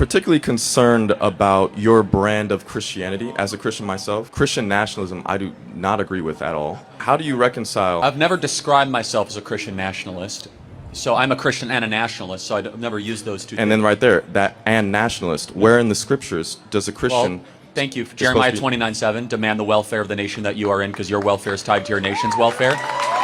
particularly concerned about your brand of Christianity as a Christian myself. Christian nationalism, I do not agree with at all. How do you reconcile? I've never described myself as a Christian nationalist. So I'm a Christian and a nationalist, so I've never used those two. And then right there, that and nationalist. Where in the scriptures does a Christian... Well, thank you. Jeremiah 29:7, demand the welfare of the nation that you are in because your welfare is tied to your nation's welfare.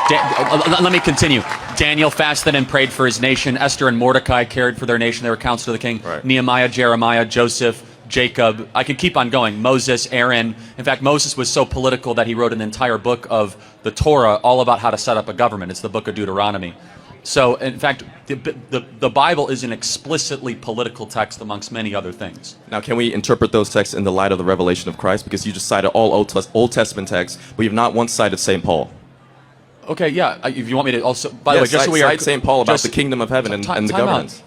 Let me continue. Daniel fasted and prayed for his nation. Esther and Mordecai cared for their nation. They were counsel to the king. Right. Nehemiah, Jeremiah, Joseph, Jacob. I could keep on going. Moses, Aaron. In fact, Moses was so political that he wrote an entire book of the Torah all about how to set up a government. It's the book of Deuteronomy. So, in fact, the Bible is an explicitly political text amongst many other things. Now, can we interpret those texts in the light of the revelation of Christ? Because you just cited all Old Testament texts, but you have not once cited St. Paul. Okay, yeah. If you want me to also, by the way, just so we are cite St. Paul about the kingdom of heaven and the governance.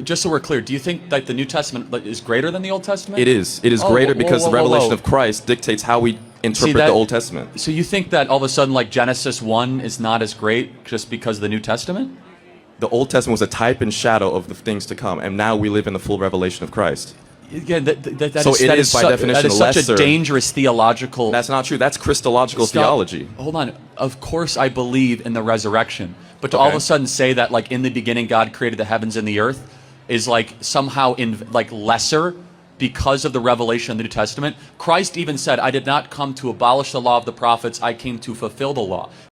Just so we're clear, do you think that the New Testament is greater than the Old Testament? It is. It is greater because the revelation of Christ dictates how we interpret the Old Testament. So you think that all of a sudden, like Genesis 1 is not as great just because of the New Testament? The Old Testament was a type and shadow of the things to come, and now we live in the full revelation of Christ. Again, that is by definition such lesser. a dangerous theological... That's not true. That's Christological theology. Hold on. Of course I believe in the resurrection. But to all of a sudden say that, like, in the beginning God created the heavens and the earth is, like, somehow lesser because of the revelation of the New Testament. Christ even said, I did not come to abolish the law of the prophets. I came to fulfill the law.